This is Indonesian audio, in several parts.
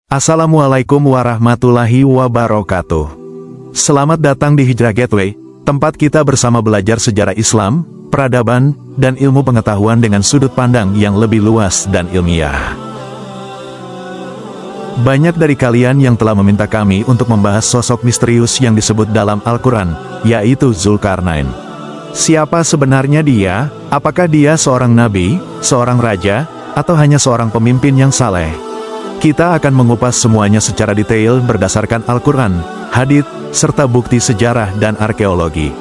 Assalamualaikum warahmatullahi wabarakatuh. Selamat datang di Hijrah Gateway, tempat kita bersama belajar sejarah Islam, peradaban, dan ilmu pengetahuan dengan sudut pandang yang lebih luas dan ilmiah. Banyak dari kalian yang telah meminta kami untuk membahas sosok misterius yang disebut dalam Al-Quran, yaitu Zulkarnain. Siapa sebenarnya dia? Apakah dia seorang nabi, seorang raja, atau hanya seorang pemimpin yang saleh? Kita akan mengupas semuanya secara detail berdasarkan Al-Quran, hadits, serta bukti sejarah dan arkeologi.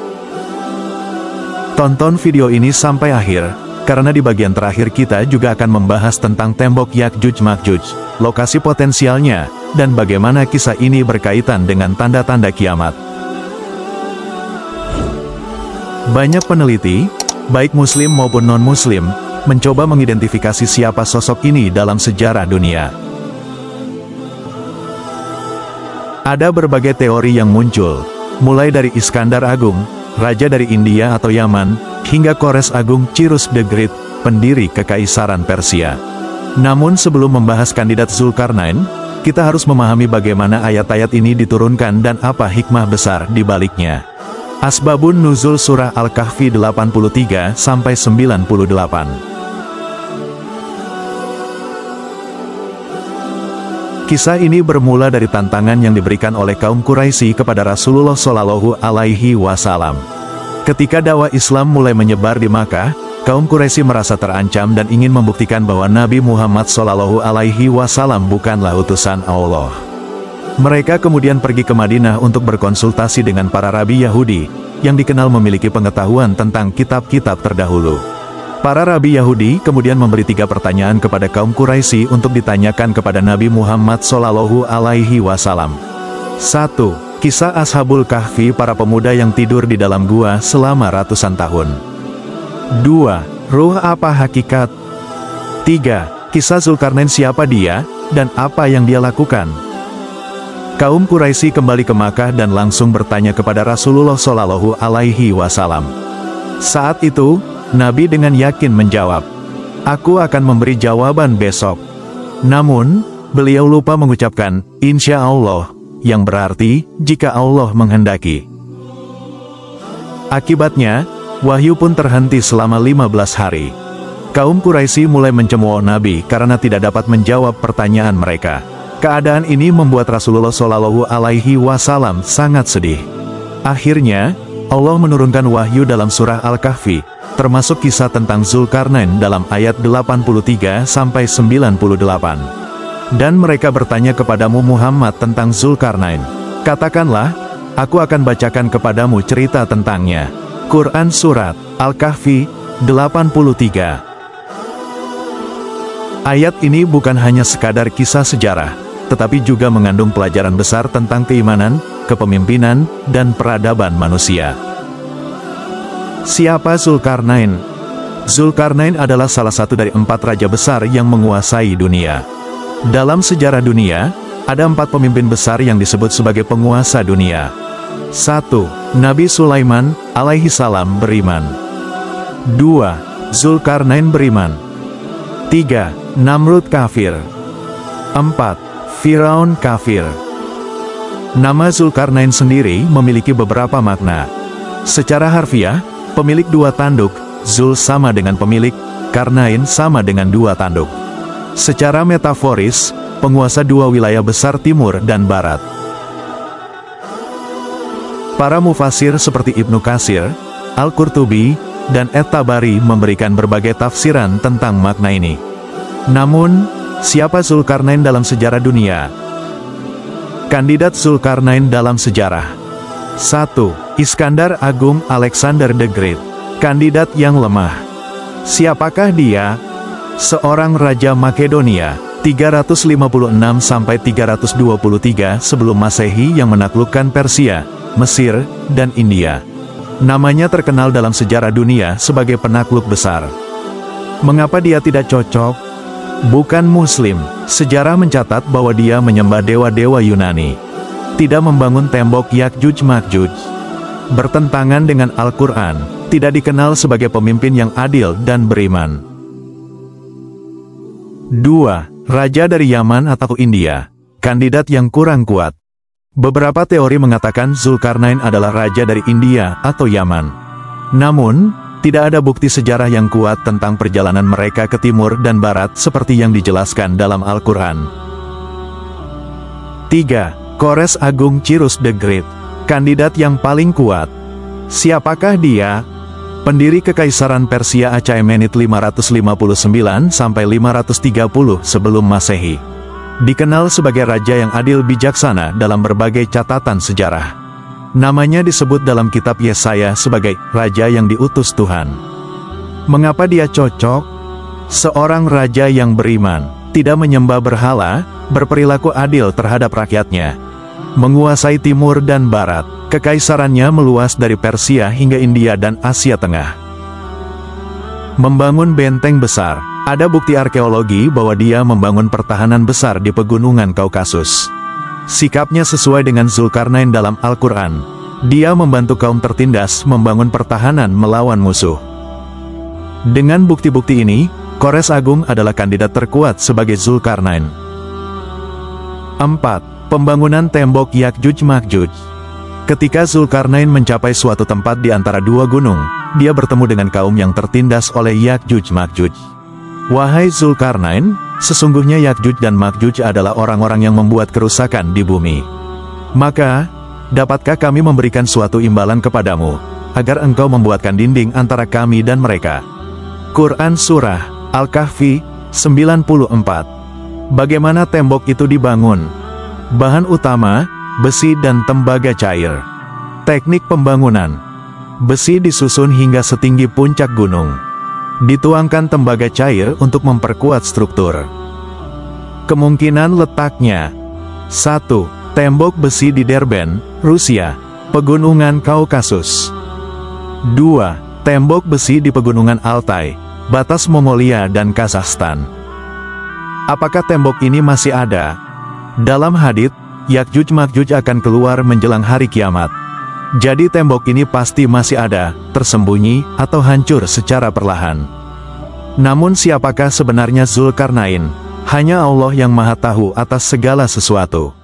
Tonton video ini sampai akhir, karena di bagian terakhir kita juga akan membahas tentang tembok Ya'juj-Ma'juj, lokasi potensialnya, dan bagaimana kisah ini berkaitan dengan tanda-tanda kiamat. Banyak peneliti, baik muslim maupun non-muslim, mencoba mengidentifikasi siapa sosok ini dalam sejarah dunia. Ada berbagai teori yang muncul, mulai dari Iskandar Agung, raja dari India atau Yaman, hingga Kores Agung Cyrus the Great, pendiri Kekaisaran Persia. Namun sebelum membahas kandidat Zulkarnain, kita harus memahami bagaimana ayat-ayat ini diturunkan dan apa hikmah besar di baliknya. Asbabun Nuzul Surah Al-Kahfi 83-98. Kisah ini bermula dari tantangan yang diberikan oleh kaum Quraisy kepada Rasulullah Shallallahu Alaihi Wasallam. Ketika dakwah Islam mulai menyebar di Makkah, kaum Quraisy merasa terancam dan ingin membuktikan bahwa Nabi Muhammad Shallallahu Alaihi Wasallam bukanlah utusan Allah. Mereka kemudian pergi ke Madinah untuk berkonsultasi dengan para rabi Yahudi, yang dikenal memiliki pengetahuan tentang kitab-kitab terdahulu. Para rabi Yahudi kemudian memberi 3 pertanyaan kepada kaum Quraisy untuk ditanyakan kepada Nabi Muhammad Shallallahu Alaihi Wasallam. 1. Kisah Ashabul Kahfi, para pemuda yang tidur di dalam gua selama ratusan tahun. 2. Ruh apa hakikat? 3. Kisah Zulkarnain, siapa dia, dan apa yang dia lakukan? Kaum Quraisy kembali ke Makkah dan langsung bertanya kepada Rasulullah Shallallahu Alaihi Wasallam. Saat itu, Nabi dengan yakin menjawab, "Aku akan memberi jawaban besok." Namun, beliau lupa mengucapkan, "Insya Allah," yang berarti, jika Allah menghendaki. Akibatnya, wahyu pun terhenti selama 15 hari. Kaum Quraisy mulai mencemooh Nabi karena tidak dapat menjawab pertanyaan mereka. Keadaan ini membuat Rasulullah Shallallahu Alaihi Wasallam sangat sedih. Akhirnya, Allah menurunkan wahyu dalam surah Al-Kahfi, termasuk kisah tentang Zulkarnain dalam ayat 83-98. Dan mereka bertanya kepadamu Muhammad tentang Zulkarnain. Katakanlah, aku akan bacakan kepadamu cerita tentangnya. Quran Surat Al-Kahfi 83. Ayat ini bukan hanya sekadar kisah sejarah, tetapi juga mengandung pelajaran besar tentang keimanan, kepemimpinan, dan peradaban manusia. Siapa Zulkarnain? Zulkarnain adalah salah satu dari 4 raja besar yang menguasai dunia. Dalam sejarah dunia, ada 4 pemimpin besar yang disebut sebagai penguasa dunia. 1. Nabi Sulaiman alaihi salam beriman. 2. Zulkarnain beriman. 3. Namrud kafir. 4. Firaun kafir. Nama Zulkarnain sendiri memiliki beberapa makna. Secara harfiah, pemilik 2 tanduk, Zul sama dengan pemilik, Karnain sama dengan 2 tanduk. Secara metaforis, penguasa 2 wilayah besar timur dan barat. Para mufasir seperti Ibnu Katsir, Al-Qurtubi, dan At-Tabari memberikan berbagai tafsiran tentang makna ini. Namun, siapa Zulkarnain dalam sejarah dunia? Kandidat Zulkarnain dalam sejarah. 1. Iskandar Agung Alexander the Great. Kandidat yang lemah. Siapakah dia? Seorang raja Makedonia, 356-323 sebelum Masehi yang menaklukkan Persia, Mesir, dan India. Namanya terkenal dalam sejarah dunia sebagai penakluk besar. Mengapa dia tidak cocok? Bukan Muslim. Sejarah mencatat bahwa dia menyembah dewa-dewa Yunani. Tidak membangun tembok Ya'juj-Ma'juj. Bertentangan dengan Al-Quran, tidak dikenal sebagai pemimpin yang adil dan beriman. 2. Raja dari Yaman atau India. kandidat yang kurang kuat. Beberapa teori mengatakan Zulkarnain adalah raja dari India atau Yaman. Namun, tidak ada bukti sejarah yang kuat tentang perjalanan mereka ke timur dan barat seperti yang dijelaskan dalam Al-Quran. 3. Kores Agung Cyrus the Great, kandidat yang paling kuat. Siapakah dia? Pendiri Kekaisaran Persia Achaemenid 559–530 sebelum Masehi. Dikenal sebagai raja yang adil bijaksana dalam berbagai catatan sejarah. Namanya disebut dalam kitab Yesaya sebagai raja yang diutus Tuhan. Mengapa dia cocok? Seorang raja yang beriman, tidak menyembah berhala, berperilaku adil terhadap rakyatnya. Menguasai timur dan barat, kekaisarannya meluas dari Persia hingga India dan Asia Tengah. Membangun benteng besar. Ada bukti arkeologi bahwa dia membangun pertahanan besar di pegunungan Kaukasus. Sikapnya sesuai dengan Zulkarnain dalam Al-Quran. Dia membantu kaum tertindas membangun pertahanan melawan musuh. Dengan bukti-bukti ini, Kores Agung adalah kandidat terkuat sebagai Zulkarnain. 4. Pembangunan tembok Yakjuj-Makjuj. Ketika Zulkarnain mencapai suatu tempat di antara dua gunung, dia bertemu dengan kaum yang tertindas oleh Yakjuj-Makjuj. Wahai Zulkarnain, sesungguhnya Yakjuj dan Makjuj adalah orang-orang yang membuat kerusakan di bumi. Maka, dapatkah kami memberikan suatu imbalan kepadamu, agar engkau membuatkan dinding antara kami dan mereka? Quran Surah Al-Kahfi 94. Bagaimana tembok itu dibangun? Bahan utama, besi dan tembaga cair. Teknik pembangunan. Besi disusun hingga setinggi puncak gunung. Dituangkan tembaga cair untuk memperkuat struktur. Kemungkinan letaknya. 1. Tembok besi di Derben, Rusia, Pegunungan Kaukasus. 2. Tembok besi di Pegunungan Altai, batas Mongolia dan Kazakhstan. Apakah tembok ini masih ada? Dalam hadits, Yakjuj-Makjuj akan keluar menjelang hari kiamat. Jadi tembok ini pasti masih ada, tersembunyi, atau hancur secara perlahan. Namun siapakah sebenarnya Zulkarnain? Hanya Allah yang Maha Tahu atas segala sesuatu.